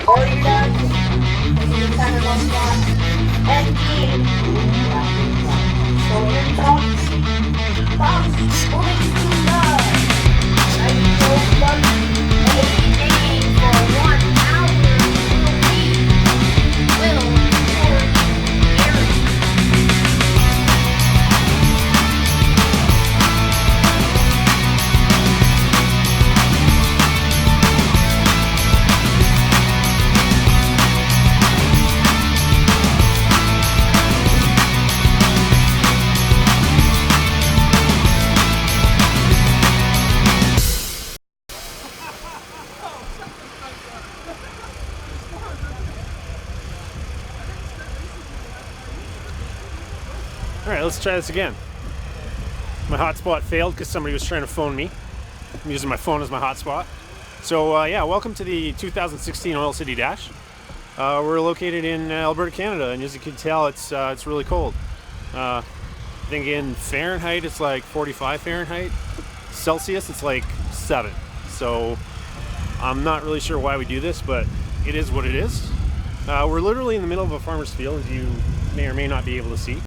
Or you're done. You just kind of one spot. And so your thoughts moving to the Nitro Club game for 1 hour will record Gary. Alright, let's try this again. My hotspot failed because somebody was trying to phone me. I'm using my phone as my hotspot. So yeah, welcome to the 2016 Oil City Dash. We're located in Alberta, Canada, and as you can tell, it's really cold. I think in Fahrenheit it's like 45 Fahrenheit. Celsius it's like 7. So I'm not really sure why we do this, but it is what it is. We're literally in the middle of a farmer's field, as you may or may not be able to see.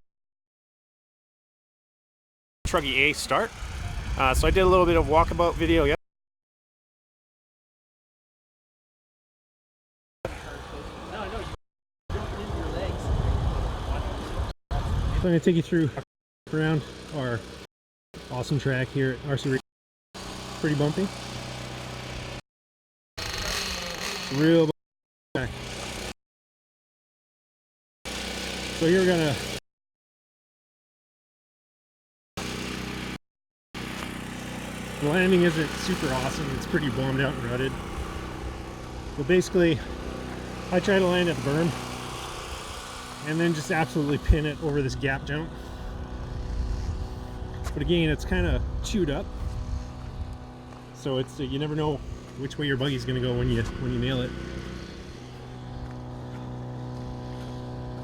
Truggy A start. So I did a little bit of walkabout video. Yeah. So I'm going to take you through around our awesome track here at RC. Pretty bumpy. Real track. So here we're going to the landing isn't super awesome, it's pretty bombed out and rutted. But basically, I try to land at the berm and then just absolutely pin it over this gap jump. But again, it's kind of chewed up, so it's you never know which way your buggy's going to go when you nail it.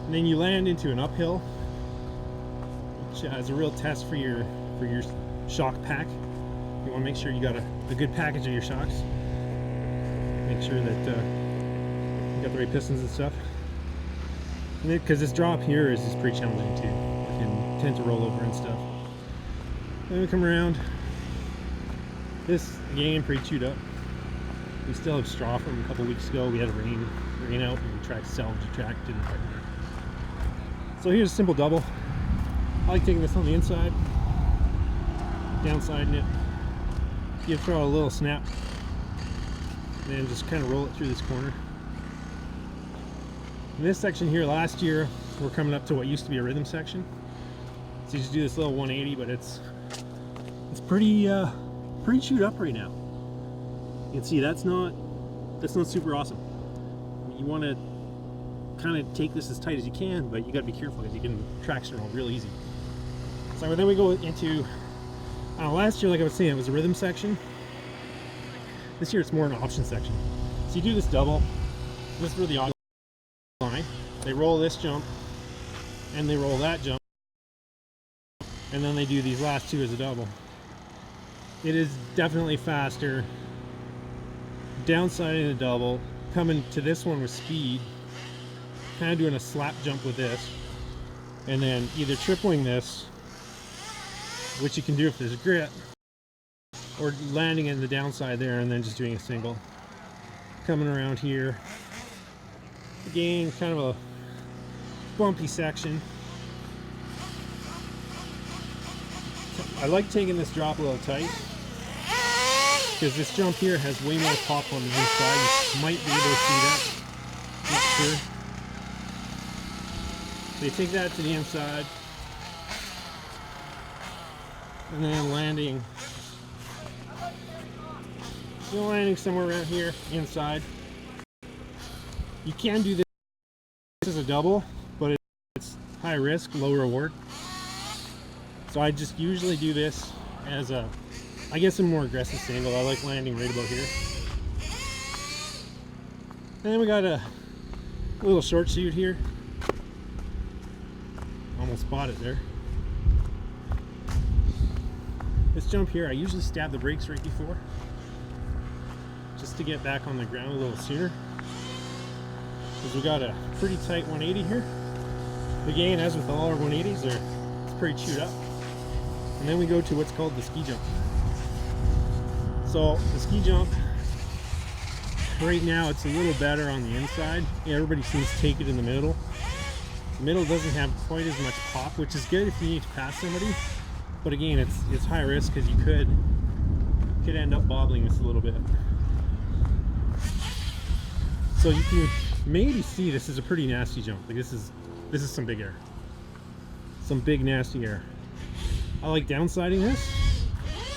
And then you land into an uphill, which is a real test for your shock pack. You want to make sure you got a good package of your shocks. Make sure that you got the right pistons and stuff. And then, because this drop here is pretty challenging too. It can tend to roll over and stuff. Then we come around. This again pretty chewed up. We still have straw from a couple weeks ago. We had rain out and we tried to salvage the track, didn't quite work. So here's a simple double. I like taking this on the inside, downsiding it. You throw a little snap and then just kind of roll it through this corner. In this section here last year, we're coming up to what used to be a rhythm section. So you just do this little 180, but it's pretty chewed up right now. You can see that's not super awesome. You want to kind of take this as tight as you can, but you got to be careful because you can traction roll real easy. So then we go into last year, like I was saying, it was a rhythm section. This year it's more an option section. So you do this double. This is where the option line. They roll this jump, and they roll that jump, and then they do these last two as a double. It is definitely faster. Downside in a double, coming to this one with speed, kind of doing a slap jump with this, and then either tripling this, which you can do if there's a grip, or landing in the downside there and then just doing a single. Coming around here. Again, kind of a bumpy section. I like taking this drop a little tight because this jump here has way more pop on the inside. You might be able to see that. Not sure. So you take that to the inside. And then landing somewhere around here inside. You can do this as a double, but it's high risk, low reward. So I just usually do this as a more aggressive single. I like landing right about here. And then we got a little short shoot here. Almost spot it there. This jump here, I usually stab the brakes right before, just to get back on the ground a little sooner. because we got a pretty tight 180 here. Again, as with all our 180s, it's pretty chewed up. And then we go to what's called the ski jump. So the ski jump, right now it's a little better on the inside. Yeah, everybody seems to take it in the middle. The middle doesn't have quite as much pop, which is good if you need to pass somebody. But again, it's high risk because you could end up bobbling this a little bit. So you can maybe see this is a pretty nasty jump. Like this is some big air. Some big nasty air. I like downsiding this,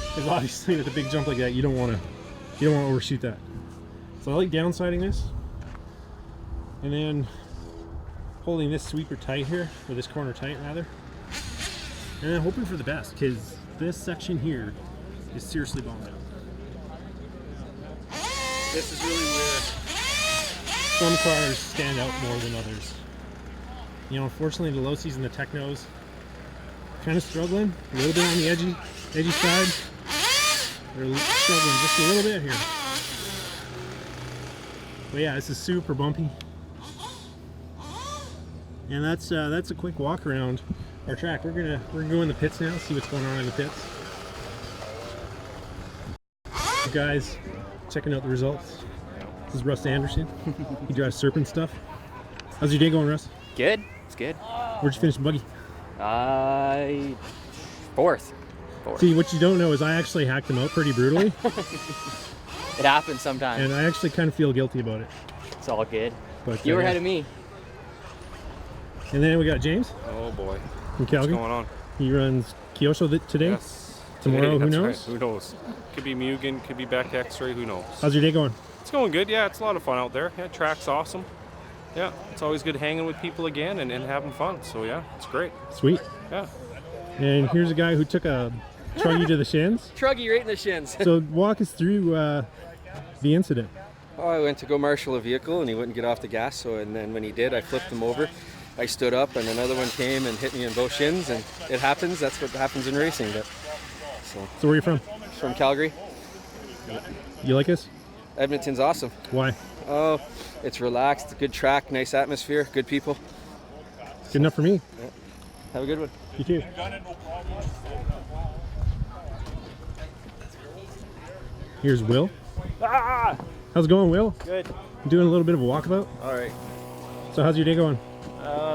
because obviously with a big jump like that, you don't want to overshoot that. So I like downsiding this, and then holding this sweeper tight here, or this corner tight rather, and then hoping for the best, because this section here is seriously bombed out. This is really where some cars stand out more than others. You know, unfortunately the Losies and the Technos kind of struggling a little bit on the edgy side. They're struggling just a little bit here. But yeah, this is super bumpy. And that's a quick walk around our track. We're gonna go in the pits now, see what's going on in the pits. You guys checking out the results. This is Russ Anderson. He drives Serpent stuff. How's your day going, Russ? Good. It's good. Where'd you finish the buggy? Fourth. See, what you don't know is I actually hacked him out pretty brutally. It happens sometimes. And I actually kind of feel guilty about it. It's all good. But you were ahead of me. And then we got James. Oh boy. From Calgary. What's going on? He runs Kyosho today. Yes. Tomorrow, who knows? Right. Who knows? Could be Mugen, could be back X-ray, who knows? How's your day going? It's going good, yeah. It's a lot of fun out there. Yeah, track's awesome. Yeah, it's always good hanging with people again and having fun. So yeah, it's great. Sweet. Yeah. And here's a guy who took a Truggy to the shins. Truggy right in the shins. So walk us through the incident. Oh, I went to go marshal a vehicle and he wouldn't get off the gas. And then when he did, I flipped him over. I stood up and another one came and hit me in both shins, and it happens. That's what happens in racing. So where are you from? From Calgary. You like this? Edmonton's awesome. Why? Oh, it's relaxed, good track, nice atmosphere, good people. Good enough for me. Yeah. Have a good one. You too. Here's Will. Ah! How's it going, Will? Good. I'm doing a little bit of a walkabout. All right. So how's your day going?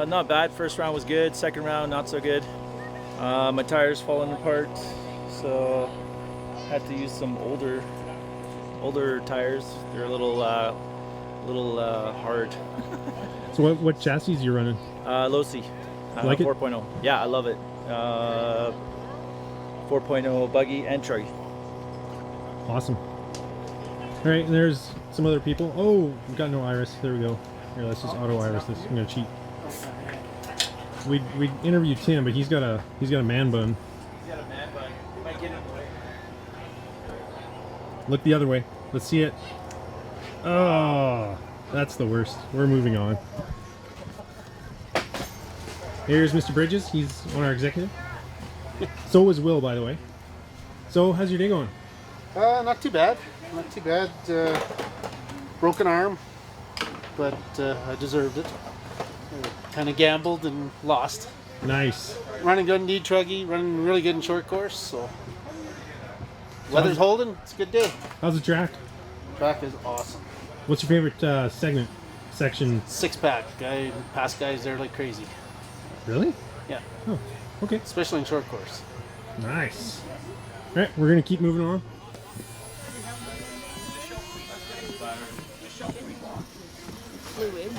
Not bad. First round was good. Second round, not so good. My tires falling apart, so had to use some older tires. They're a little hard. So what chassis are you running? Losi. Like it? 4.0. Yeah, I love it. 4.0 buggy and Truggy. Awesome. All right, and there's some other people. Oh, we've got no iris. There we go. Here, let's just auto iris this. I'm gonna cheat. We interviewed Tim, but he's got a man bun. He's got a man bun. You might get in the way. Look the other way. Let's see it. Oh, that's the worst. We're moving on. Here's Mr. Bridges. He's on our executive. So is Will, by the way. So how's your day going? Not too bad. Not too bad. Broken arm, but I deserved it. Kind of gambled and lost. Nice. Running good in Truggy, running really good in short course, so weather's holding. It's a good day. How's the track? Track is awesome. What's your favorite section? 6-pack. Past guys there like crazy. Really? Yeah. Oh, okay. Especially in short course. Nice. All right, we're gonna keep moving on.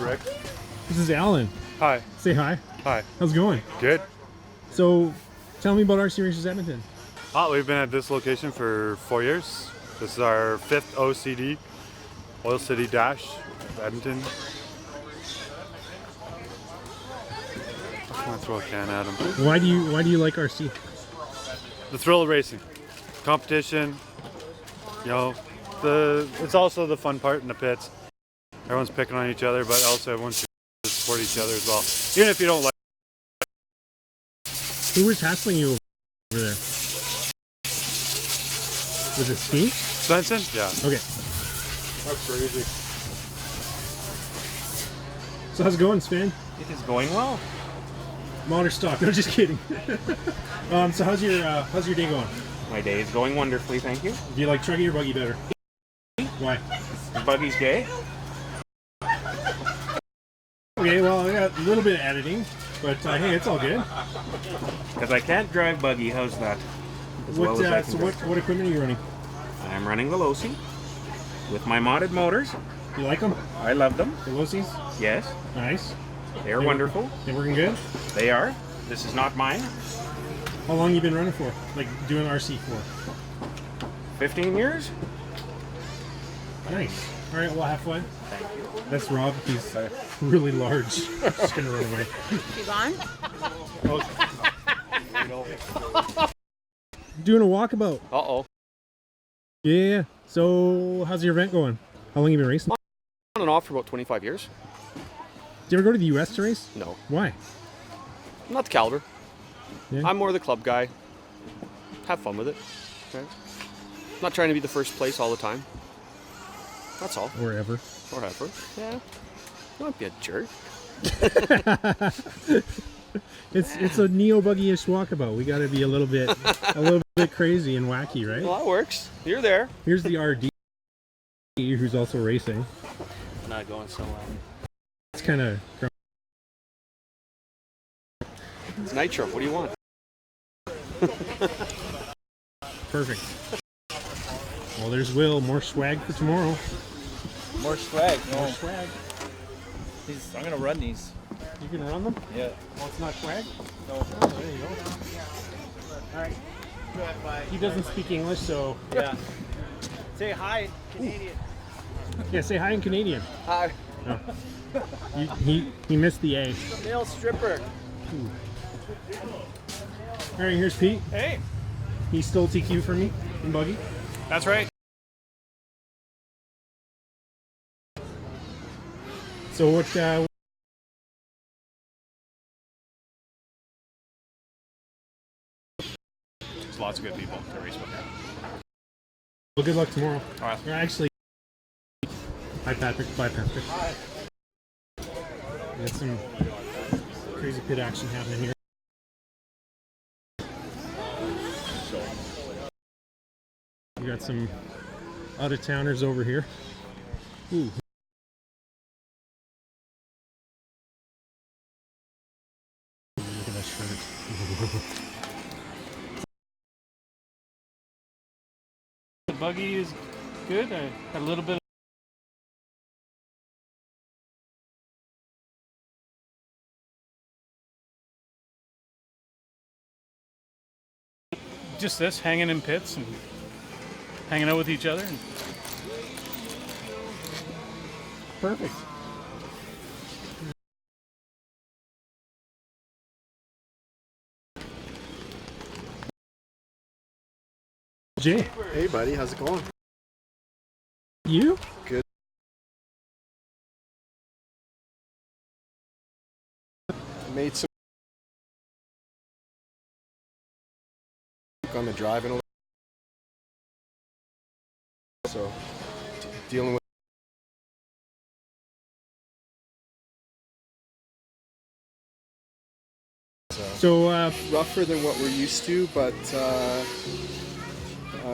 Rick. This is Alan. Hi. Say hi. Hi. How's it going? Good. So, tell me about RC Racers Edmonton. We've been at this location for 4 years. This is our 5th OCD, Oil City Dash, Edmonton. I'm gonna throw a can at him. Why do you like RC? The thrill of racing, competition. You know, it's also the fun part in the pits. Everyone's picking on each other, but also everyone's to support each other as well. Even if you don't like. Who was hassling you over there? Was it Steve? Svensson? Yeah. Okay. That's crazy. So how's it going, Sven? It is going well. Motor stock. No, just kidding. So how's your day going? My day is going wonderfully, thank you. Do you like Truggy or Buggy better? Why? Buggy's gay. Okay, well, I got a little bit of editing, but hey, it's all good. Because I can't drive Buggy, how's that? As What, well as I can so drive. what equipment are you running? I'm running the Losi with my modded motors. You like them? I love them. The Losies? Yes, Nice. they are wonderful. They working good? They are. This is not mine. How long you been running for? Like doing RC for? 15 years? Nice. All right, well, have fun. Thank you. That's Rob. He's really large. Just gonna run away. You gone? Doing a walkabout. Uh-oh. Yeah. So, how's your event going? How long you been racing? On and off for about 25 years. Did you ever go to the U.S. to race? No. Why? Not the caliber. Yeah. I'm more the club guy. Have fun with it. Okay. Not trying to be the first place all the time. That's all. Or ever. Or ever. Yeah. Don't be a jerk. It's a neo buggy-ish walkabout. We got to be a little bit crazy and wacky, right? Well, that works. You're there. Here's the RD, who's also racing. Not going so well. It's kind of It's Nitro. What do you want? perfect. Well, there's Will. More swag for tomorrow. More swag. No. More swag. I'm gonna run these. You can run them? Yeah. Well, it's not swag? No. Oh, there you go. All right. He doesn't speak English, so... Yeah. Say hi, Canadian. Yeah, say hi in Canadian. Hi. Oh. He missed the A. Male stripper. All right, here's Pete. Hey. He stole TQ from me in buggy. That's right. So what? There's lots of good people to race with. Well, good luck tomorrow. All right. Actually, hi Patrick. Bye Patrick. Got some crazy pit action happening here. We got some out-of-towners over here. Ooh. Look at that shirt. The buggy is good. I had a little bit of just this, hanging in pits and hanging out with each other. And Perfect. Jay, Hey buddy, how's it going? you? Good. Made some on the driving a little. So dealing with So, rougher than what we're used to, but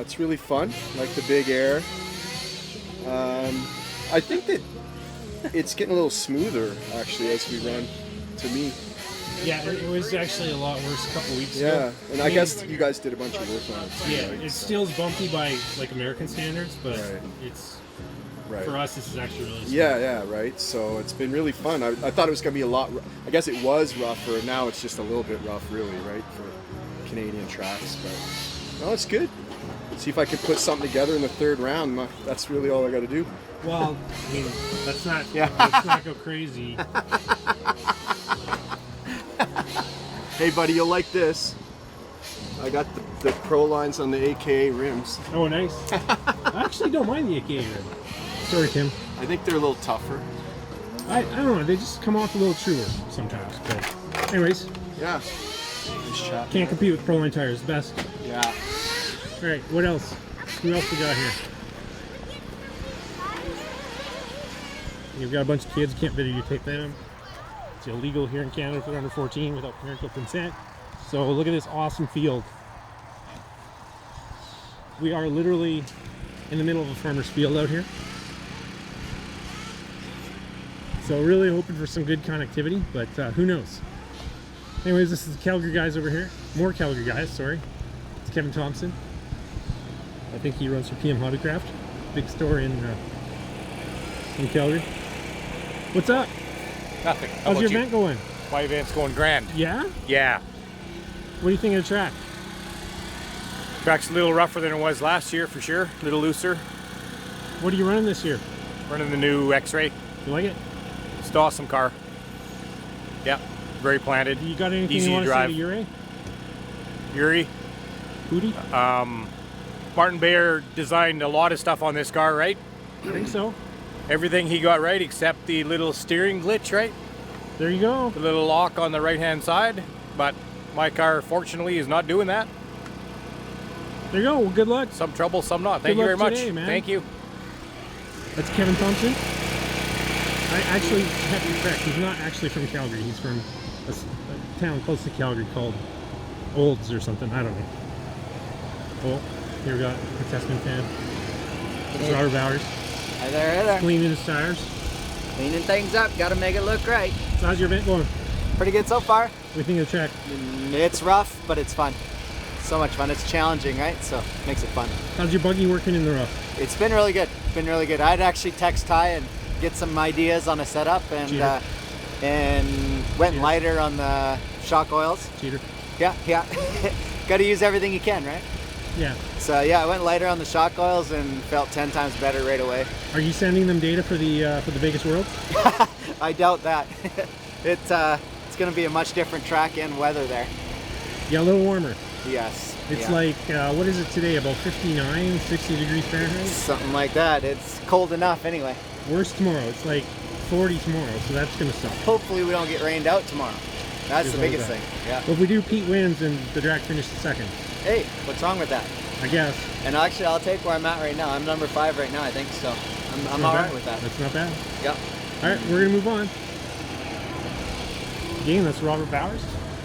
it's really fun. Like the big air. I think that it's getting a little smoother actually as we run. To me, yeah, it was actually a lot worse a couple weeks yeah. ago. And I guess you guys did a bunch of work on it too, Yeah, right? it still's bumpy by like American standards, but Right. it's Right. for us. This is actually really smooth. Yeah, right. So it's been really fun. I thought it was going to be a lot. I guess it was rougher. Now it's just a little bit rough, really, right, for Canadian tracks. But no, it's good. See if I can put something together in the third round. That's really all I got to do. Well, I mean, let's not go crazy. Hey, buddy, you'll like this. I got the Pro lines on the AKA rims. Oh, nice. I actually don't mind the AKA rim. Sorry, Tim. I think they're a little tougher. I don't know. They just come off a little truer sometimes. But anyways, Yeah. Nice chat. can't compete with Proline tires. Best. Yeah. All right. What else? Who else we got here? You've got a bunch of kids. Can't videotape them. It's illegal here in Canada for under 14 without parental consent. So look at this awesome field. We are literally in the middle of a farmer's field out here. So really hoping for some good connectivity, but who knows. Anyways, this is the Calgary guys over here. More Calgary guys, sorry. It's Kevin Thompson. I think he runs for PM Hobbycraft. Big store in Calgary. What's up? Nothing. How's your event going? My event's going grand. Yeah? Yeah. What do you think of the track? Track's a little rougher than it was last year for sure. A little looser. What are you running this year? Running the new X-Ray. You like it? It's an awesome car. Yeah. Very planted. You got anything easy you want to to say drive. to Yuri? Yuri. Hootie? Martin Bayer designed a lot of stuff on this car, right? I think so. Everything he got right except the little steering glitch, right? There you go. The little lock on the right-hand side. But my car, fortunately, is not doing that. There you go. Well, good luck. Some trouble, some not. Good Thank you very luck much. today, man. Thank you. That's Kevin Thompson. I actually have to be correct. He's not actually from Calgary. He's from a town close to Calgary called Olds or something. I don't know. Oh, here we got a Testament fan. It's Robert Bowers. Hi there, hi there. Cleaning his tires. Cleaning things up, gotta make it look right. So how's your event going? Pretty good so far. What do you think of the track? It's rough, but it's fun. So much fun. It's challenging, right? So it makes it fun. How's your buggy working in the rough? It's been really good. It's been really good. I'd actually text Ty and get some ideas on a setup and went lighter on the shock oils. Cheater. Yeah. Gotta use everything you can, right? Yeah. So yeah, I went lighter on the shock oils and felt 10 times better right away. Are you sending them data for the Vegas Worlds? I doubt that. It's going to be a much different track and weather there. Yeah, a little warmer. Yes. It's yeah. like, what is it today? About 59, 60 degrees Fahrenheit? Something like that. It's cold enough anyway. Worse tomorrow. It's like 40 tomorrow, so that's going to suck. Hopefully we don't get rained out tomorrow. That's the biggest thing. Yeah. Well, if we do, Pete wins and the drag finishes second. Hey, what's wrong with that? I guess. And actually, I'll take where I'm at right now. I'm number 5 right now, I think, so I'm all right with that. That's not bad. Yeah. All right, we're going to move on. Again, that's Robert Bowers.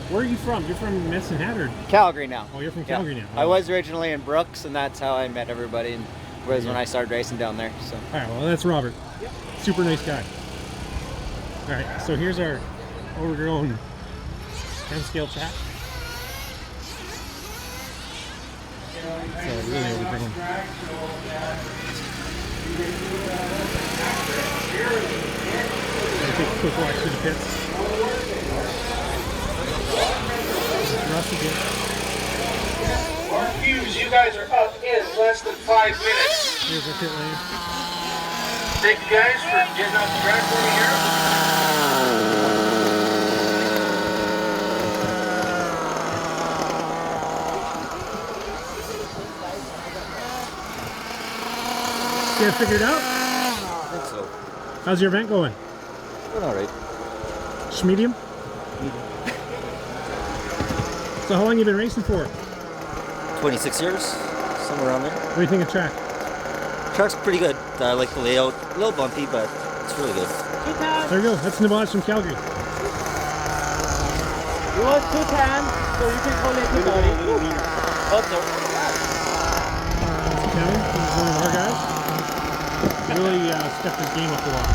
Where are you from? You're from Medicine Hat or? Calgary now. Oh, you're from Calgary now. I was originally in Brooks, and that's how I met everybody, and was when I started racing down there. So. All right, well, that's Robert. Yep. Super nice guy. All right, so here's our overgrown 10-scale track. So really overgrown. Take a quick walk through the pits. Russ again. Hughes, you guys are up in less than 5 minutes. Here's our pit lane. Thank you guys for getting off the track for me here. You got it figured out? I think so. How's your event going? Doing all right. Shmedium? So how long you been racing for? 26 years, somewhere around there. What do you think of track? Track's pretty good. I like the layout. A little bumpy, but it's really good. There we go. That's Nabaj from Calgary. You want 210, so you can call it 230. Also. That's Kevin. He's one of our guys. Really stepped his game up a lot.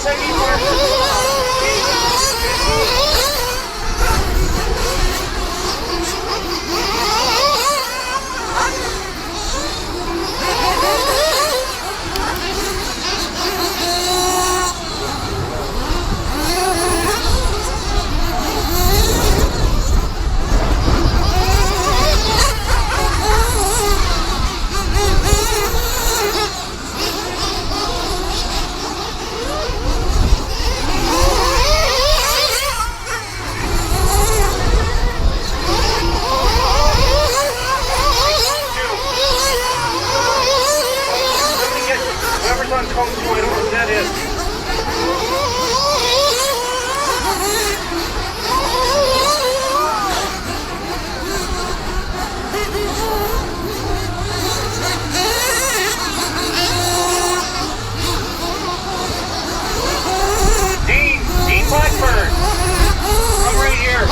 guys, I need more. Whoever's on cone 2, I don't know who that is. Dean Blackburn. Come right here.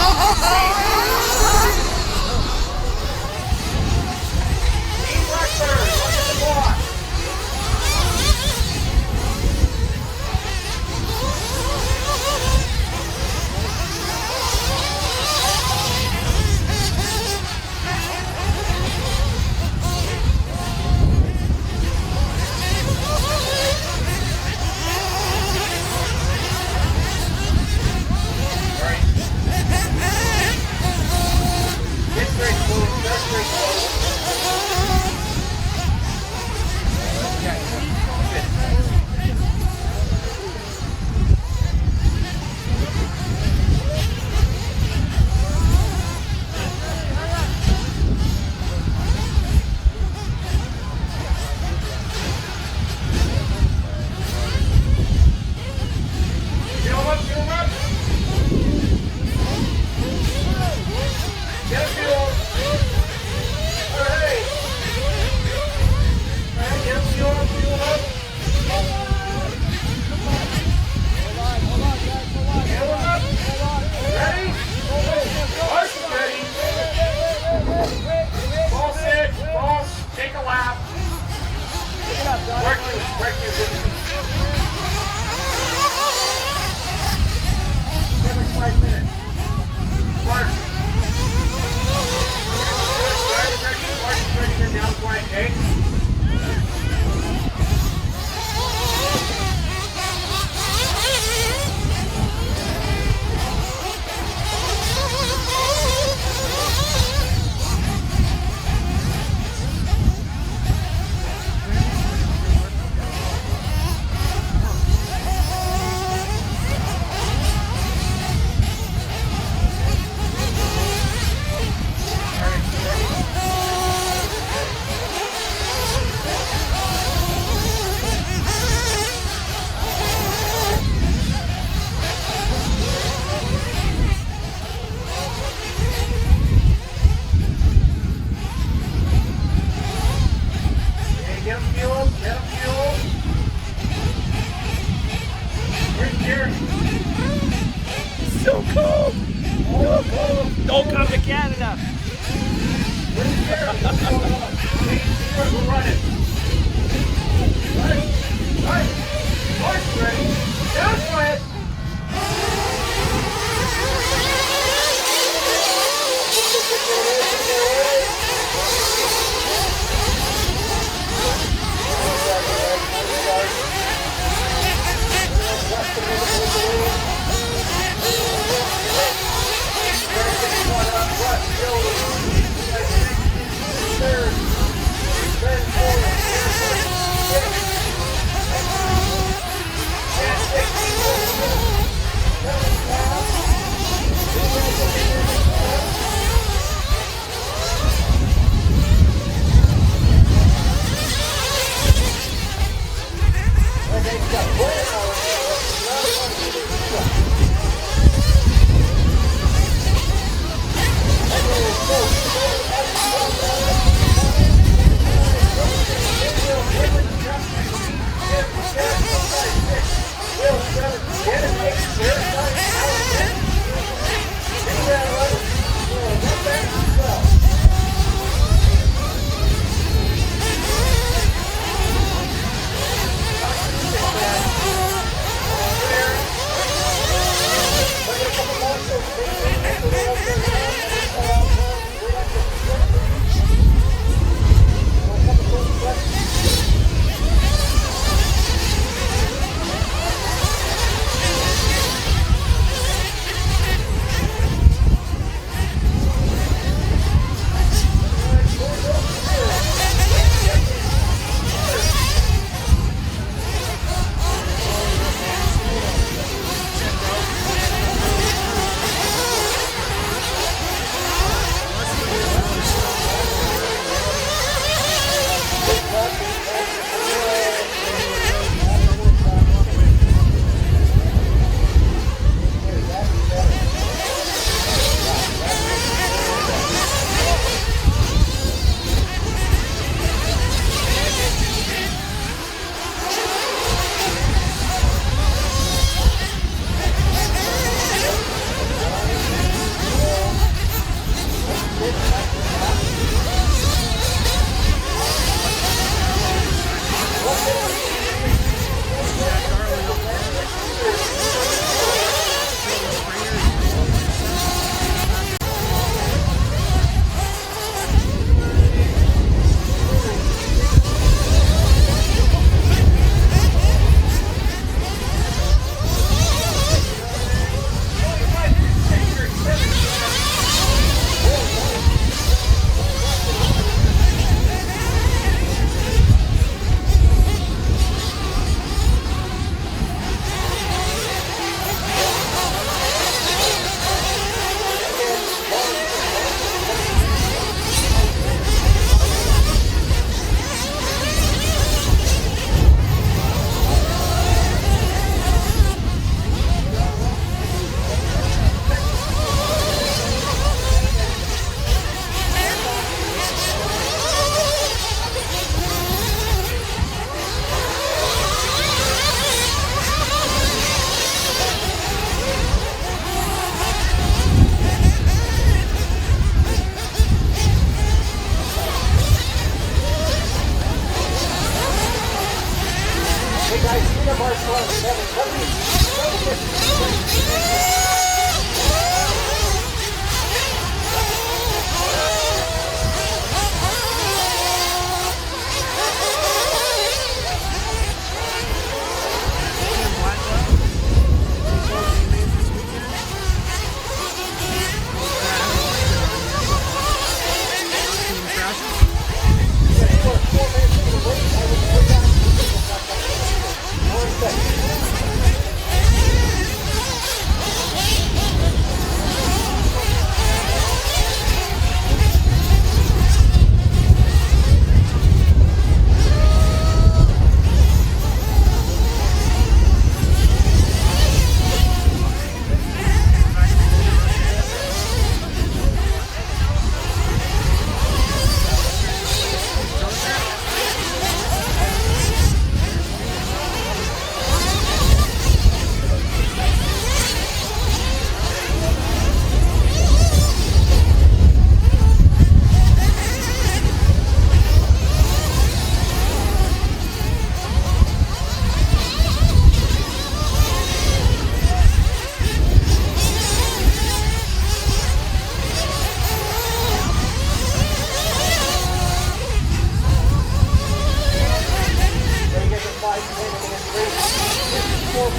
Dean Blackburn, look at the block. So cold. So cold. Don't come to Canada.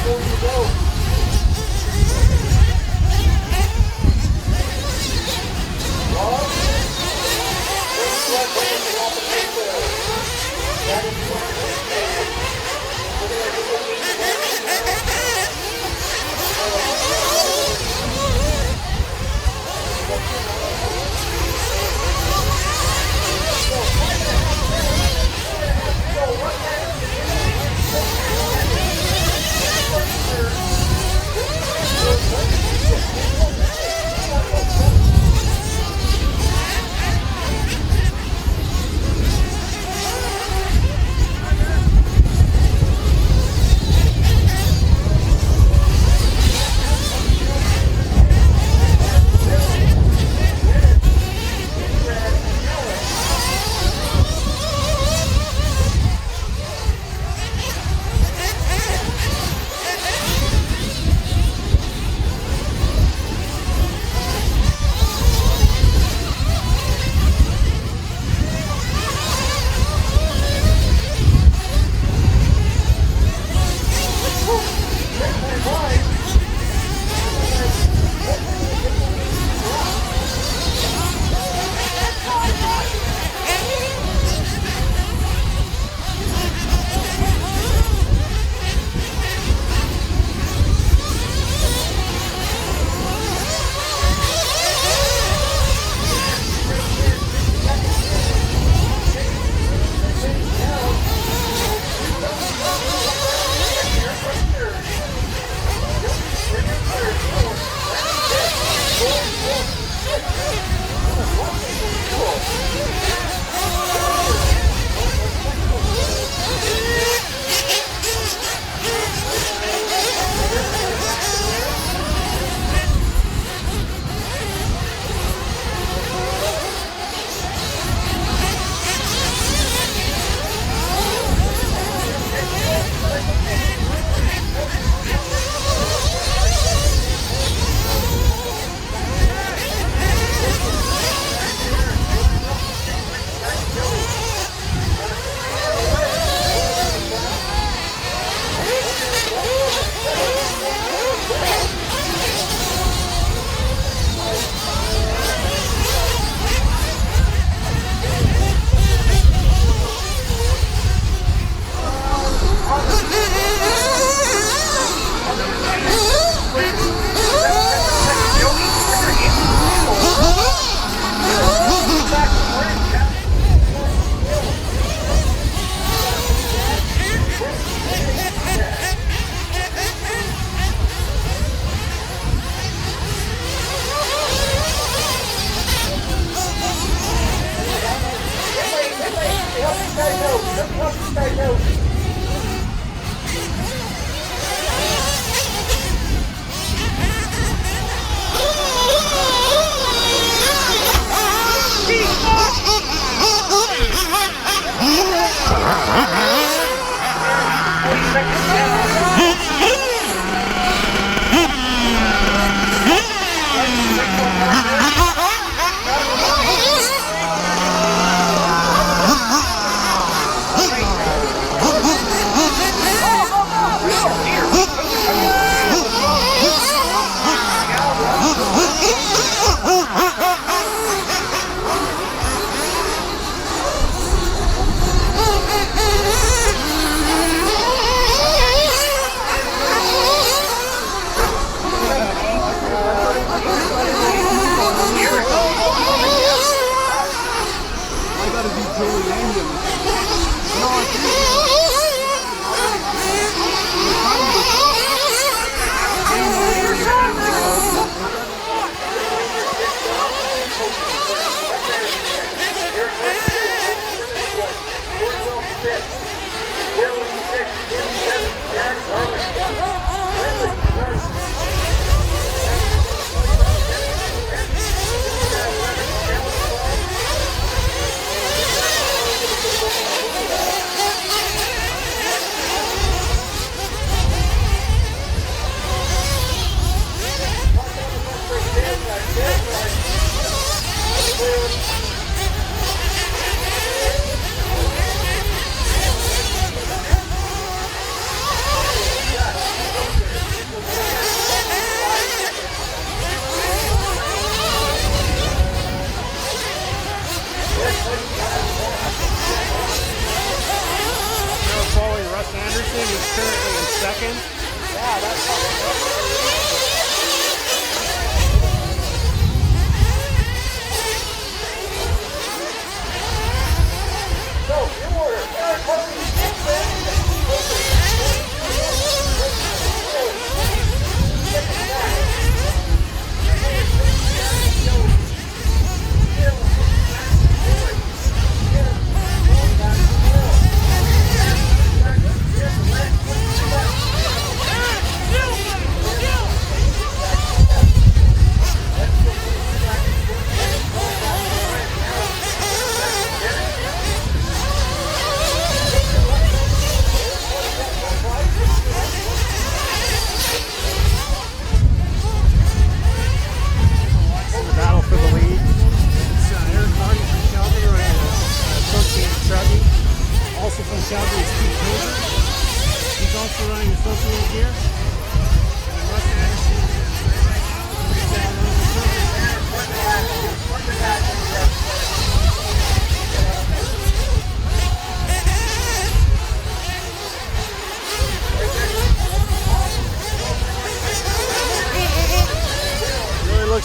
Go,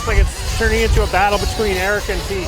looks like it's turning into a battle between Eric and Pete.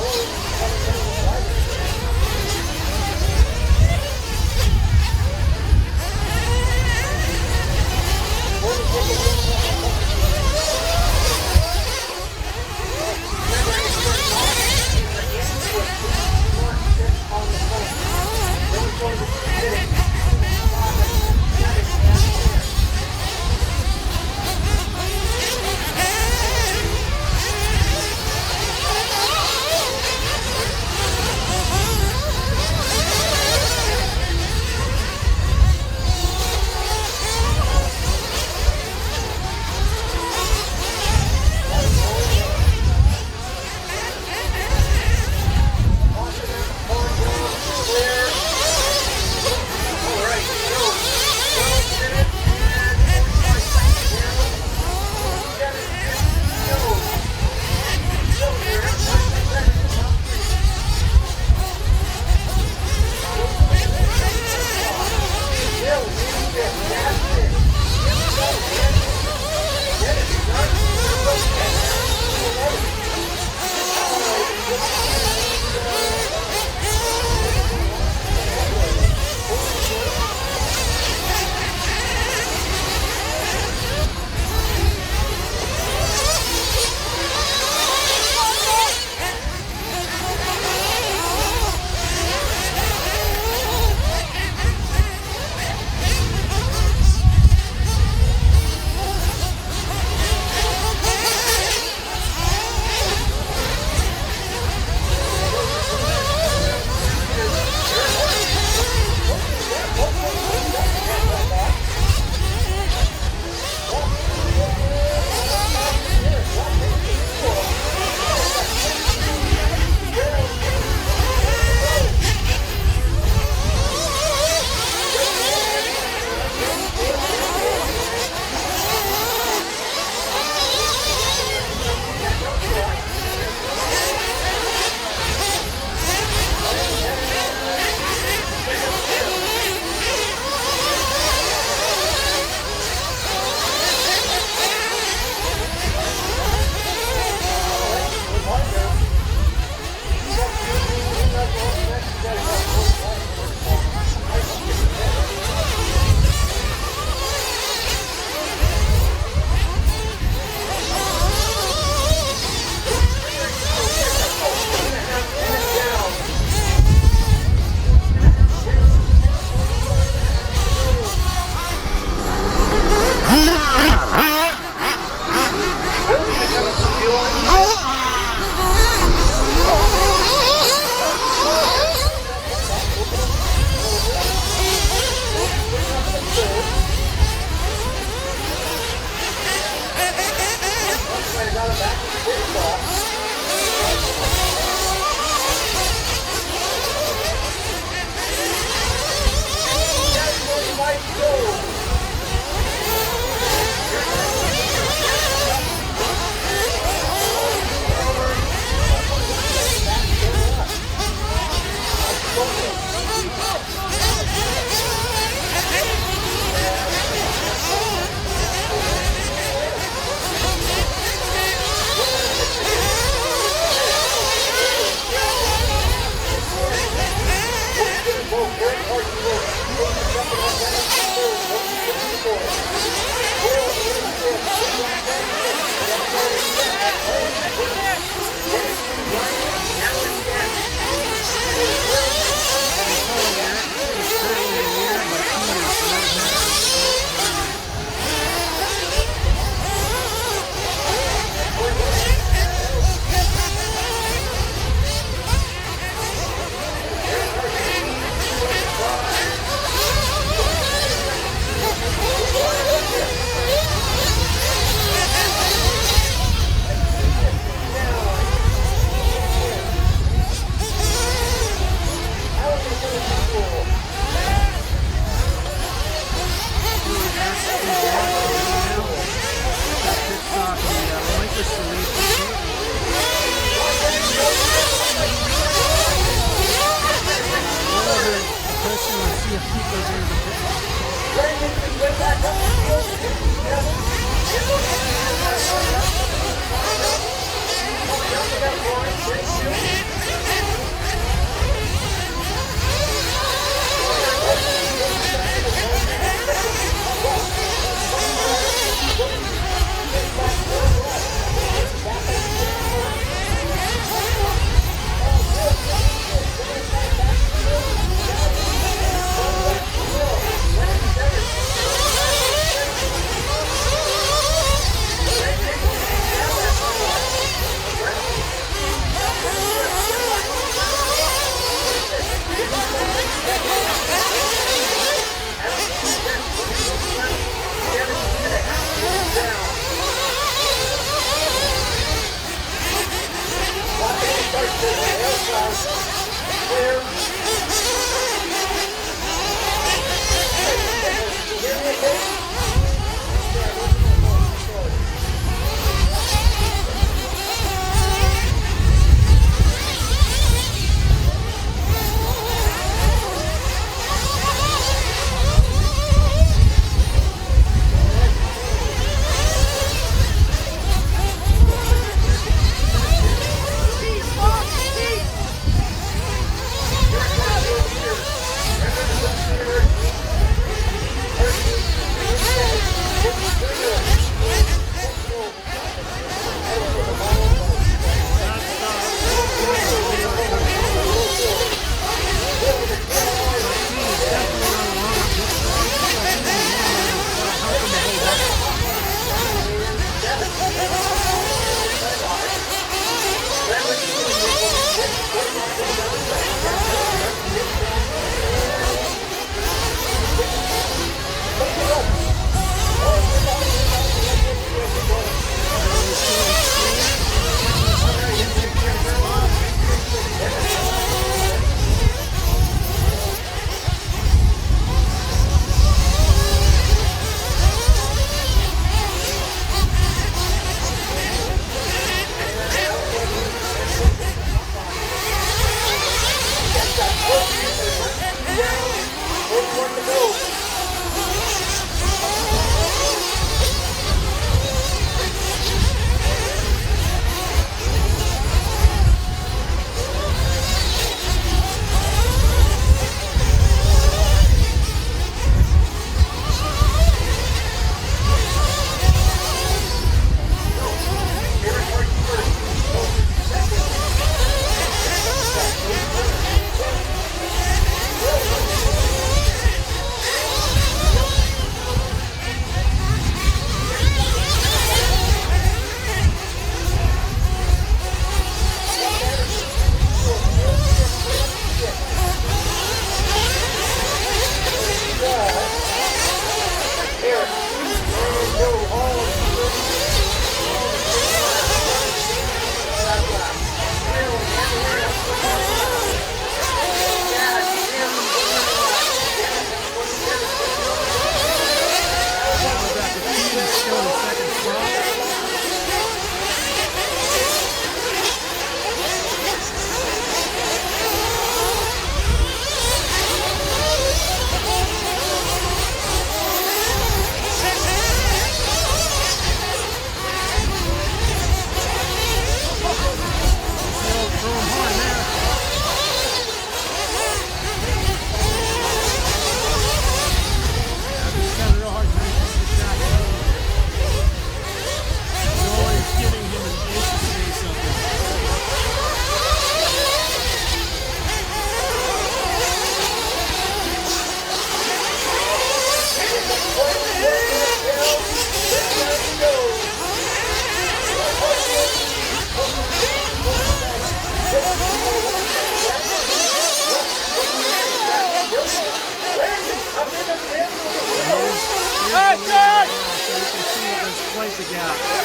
quite the gap.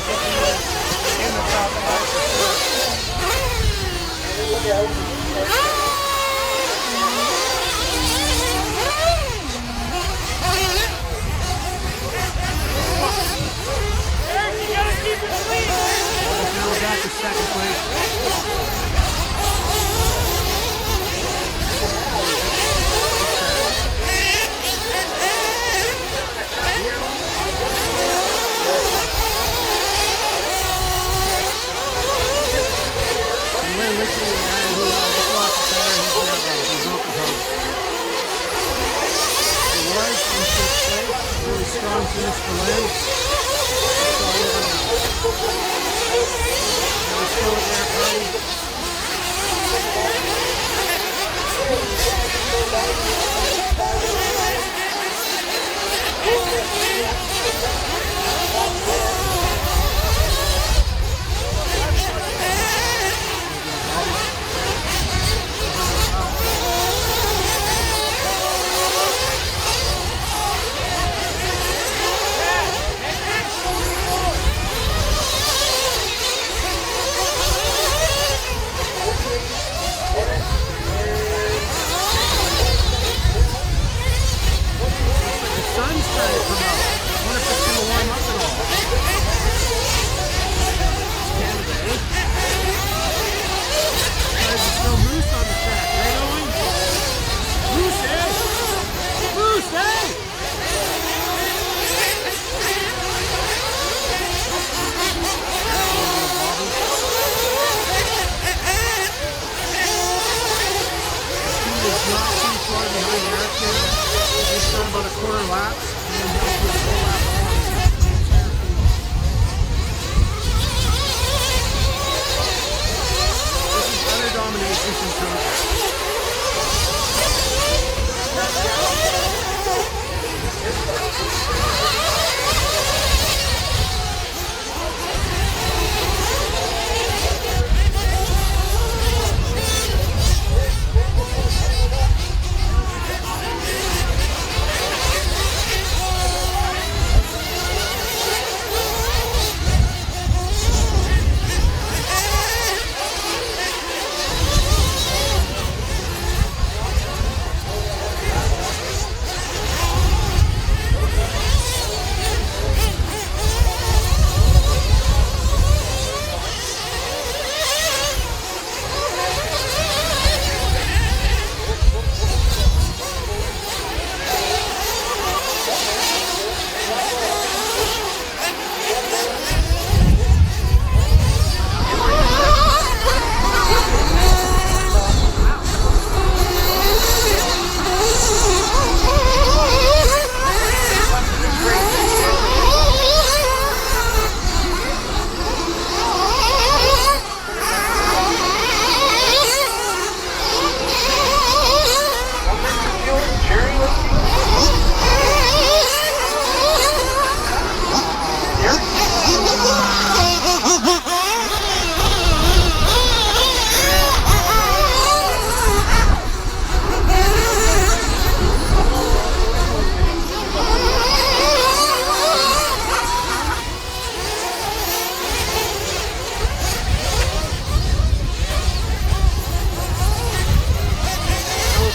think he was in the top five for sure. Now we're back to second place. Really strong finish for Lance. We're still there, buddy. About a quarter lap, and then he'll do a full lap on. This is utter domination from Truggy.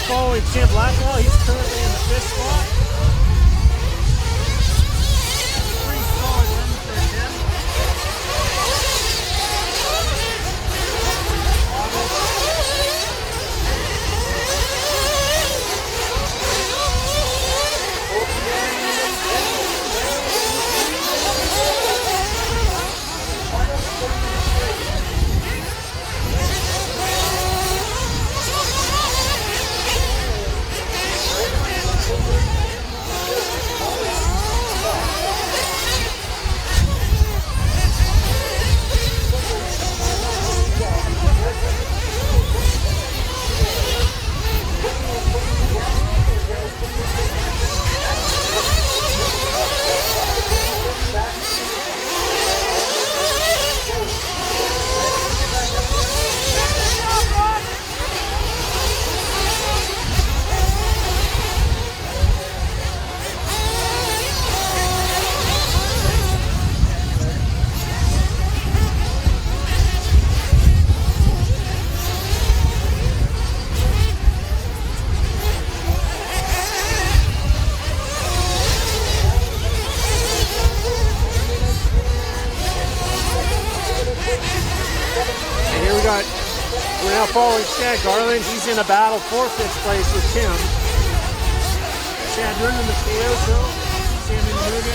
Following Tim Blackwell, he's currently in the 5th spot. Pretty solid run for him. We're now following Chad Garland. He's in a battle for 5th place with Tim. Chad running the scales though. See him in the movie.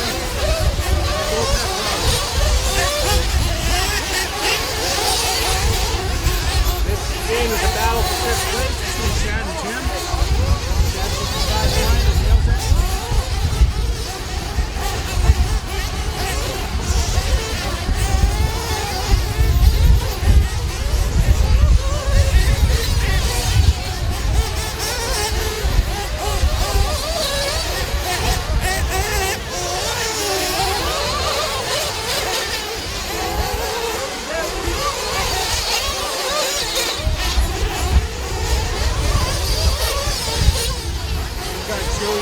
This game is a battle for 5th place between Chad and Tim. Chad's 55 line and nails it.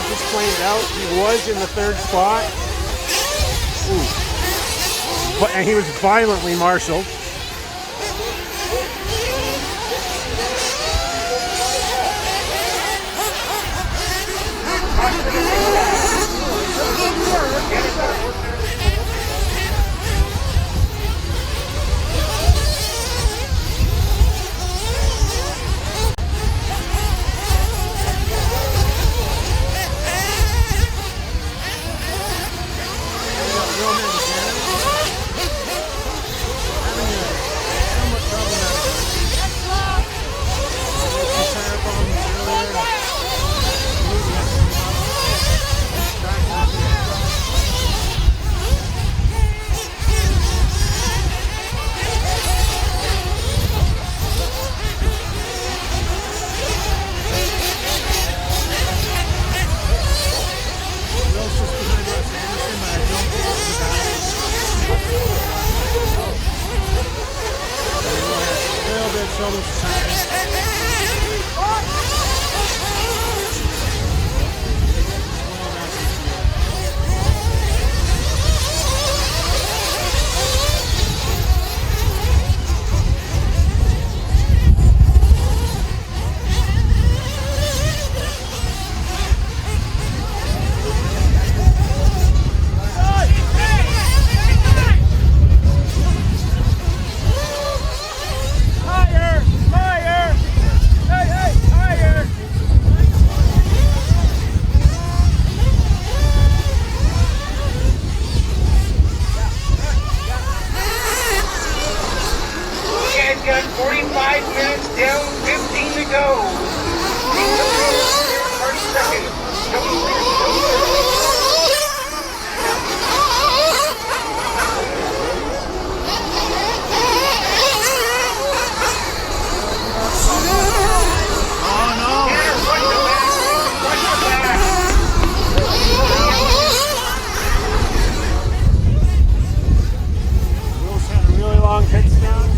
Just flamed out. He was in the 3rd spot. Ooh. And he was violently marshaled. Got 45 minutes down, 15 to go. Will's had a really long pit stop.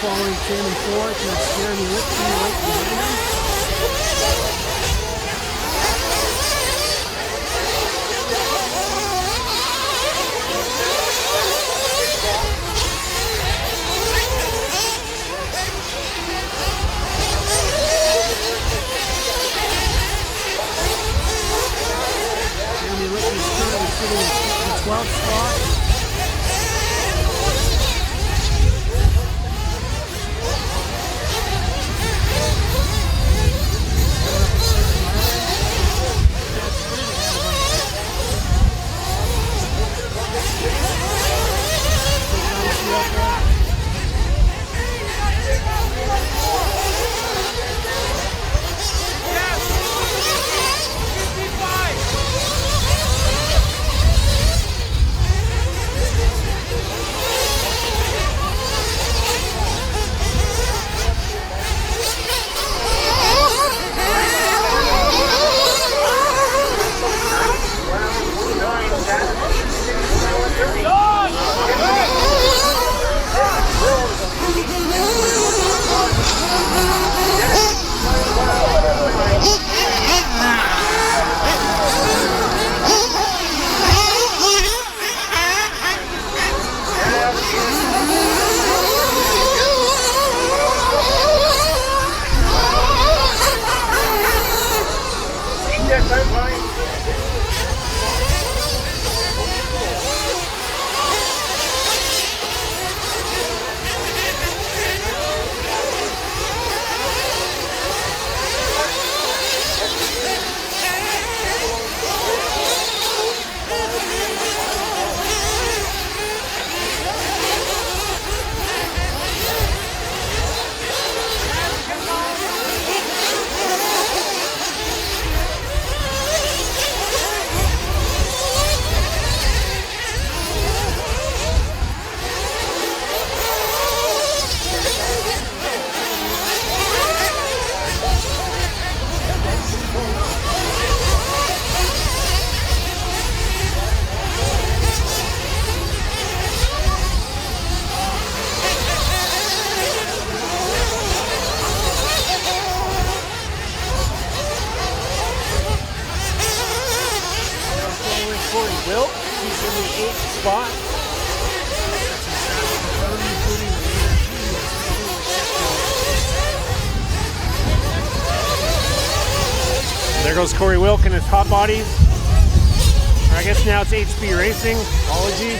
following Tim and Ford, and that's Jeremy Whitson right behind them. Jeremy Whitson is currently sitting in the 12th spot. Wilt, he's in the 8th spot. There goes Corey Wilk and his hot bodies. Or I guess now it's HB Racing. Apology.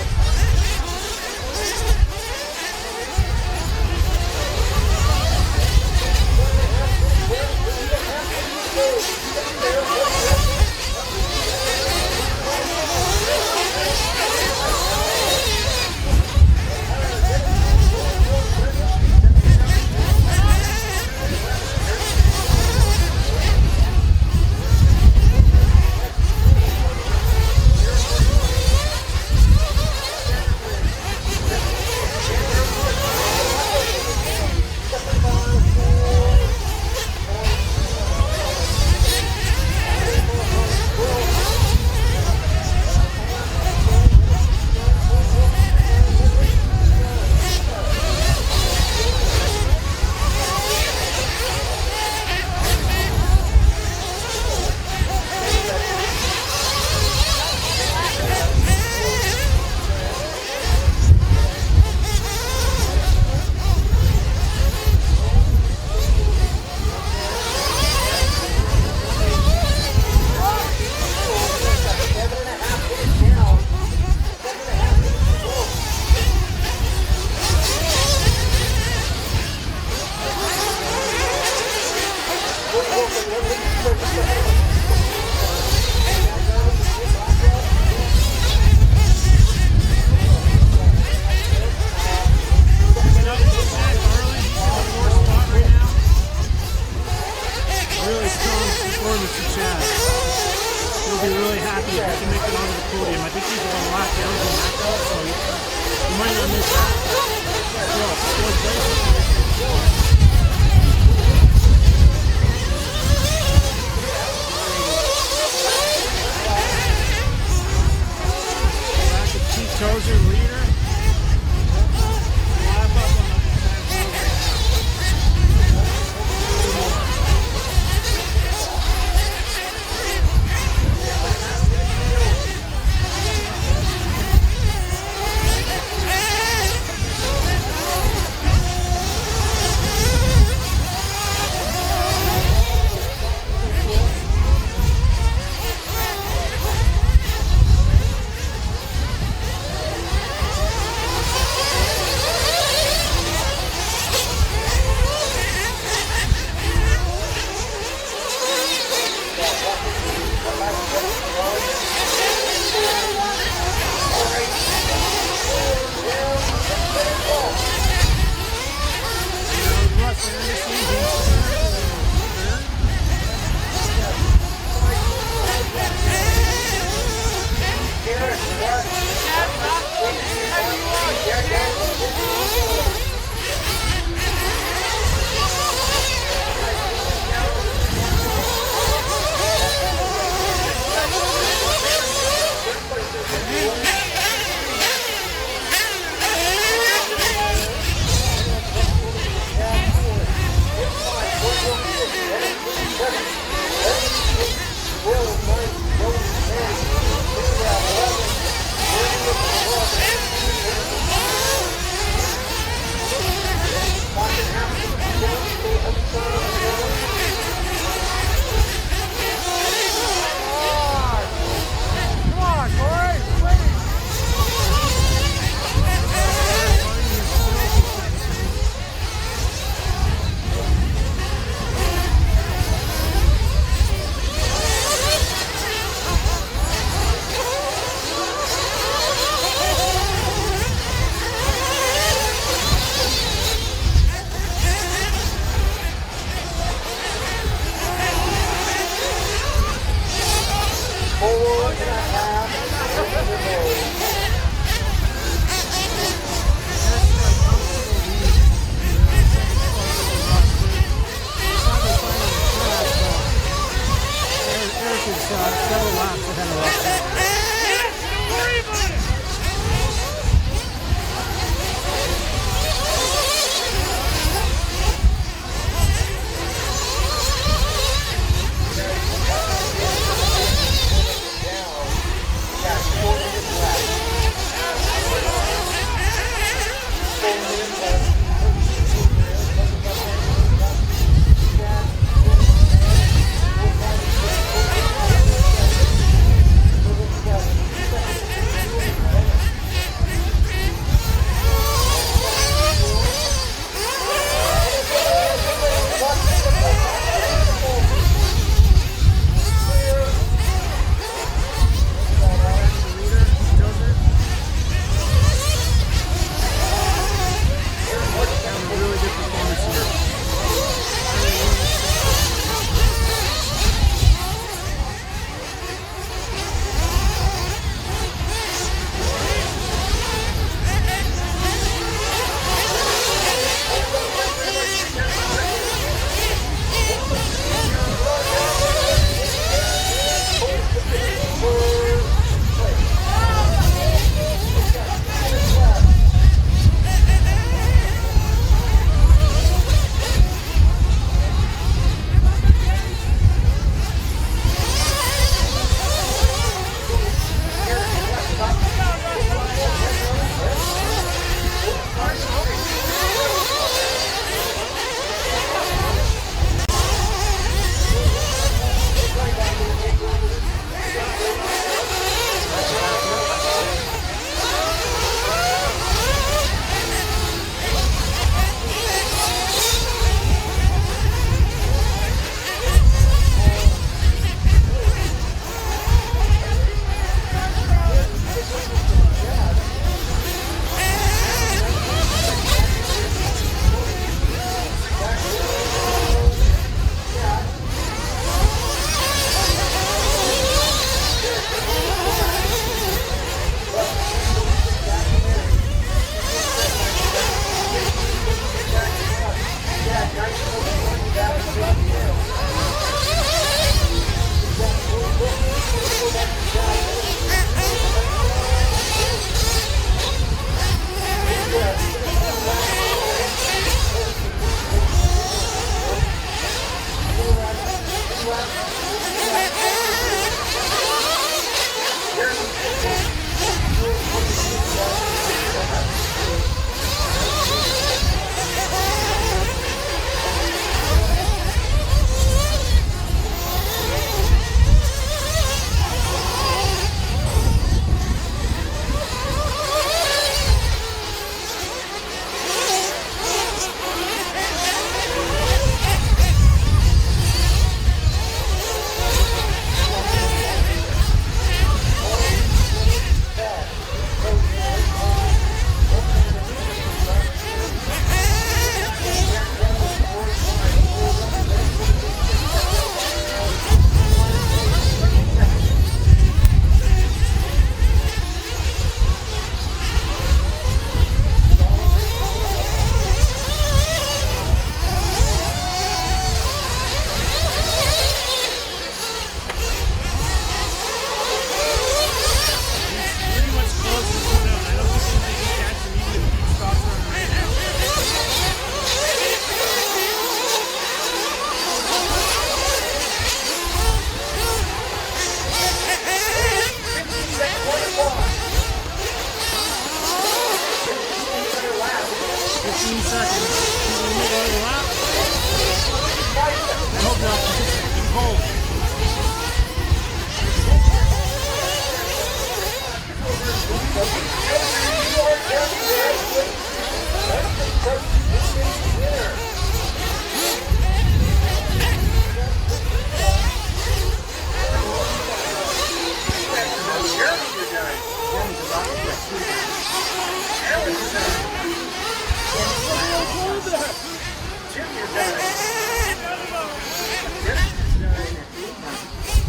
Tozer leader. is several laps ahead of us.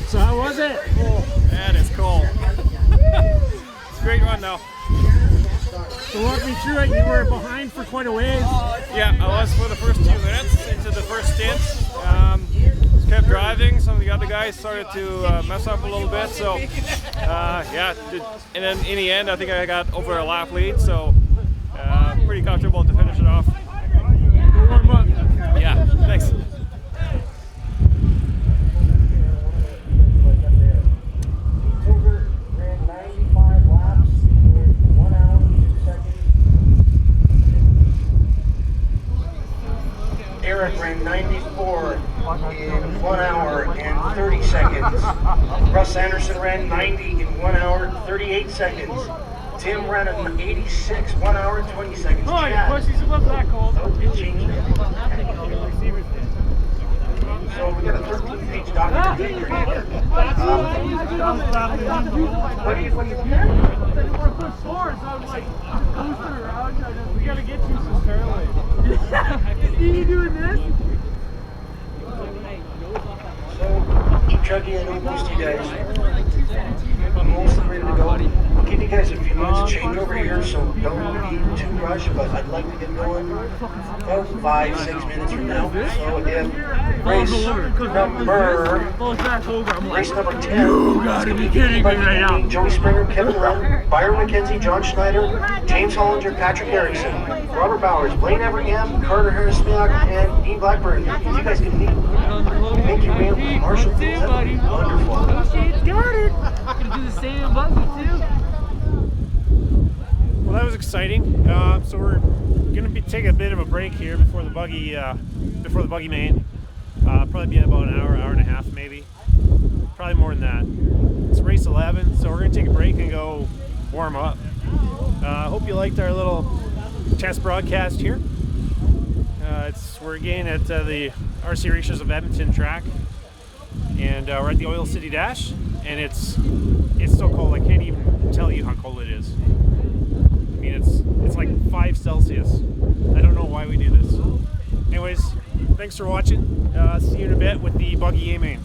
So how was it? That is cool. It's a great run though. So walk me through it. You were behind for quite a ways. Yeah, I was for the first 2 minutes into the first stint. kept driving. Some of the other guys started to mess up a little bit. So yeah, and then in the end, I think I got over a lap lead. So pretty comfortable to finish it off. Warm up. Yeah, thanks. Ran 95 laps in 1 hour, 2 seconds. Eric ran 94 in 1 hour and 30 seconds. Russ Anderson ran 90 in 1 hour, 38 seconds. Tim ran an 86, 1 hour, 20 seconds. Oh, Chad, pussy's above that cold. oh, it changed. So we got a 13-page document here. What do you Push forward, so I was like coasting around. We gotta get you some Starlight. See you doing this? So, keep Truggy, I know most of you guys are mostly ready to go. I'll give you guys a few minutes to change over here, so don't be too rushed, but I'd like to get going about 5-6 minutes from now. So if race number 10, you gotta be kidding me right now. Joey Springer, Kevin Wren, Byron McKenzie, John Schneider, James Hollinger, Patrick Erickson, Robert Bowers, Blaine Everingham, Carter Harris-Smiak, and Dean Blackburn. If you guys can meet, thank you, man. Marshall, that would be wonderful. Got it. Gonna do the same buggy too. Well, that was exciting. So we're gonna be taking a bit of a break here before the buggy main. Probably be about an hour and a half, maybe. Probably more than that. It's race 11, so we're gonna take a break and go warm up. Hope you liked our little test broadcast here. We're again at the RC Racers of Edmonton track, and we're at the Oil City Dash, and it's so cold. I can't even tell you how cold it is. I mean, it's like 5 Celsius. I don't know why we do this. Anyways, thanks for watching. See you in a bit with the buggy A main.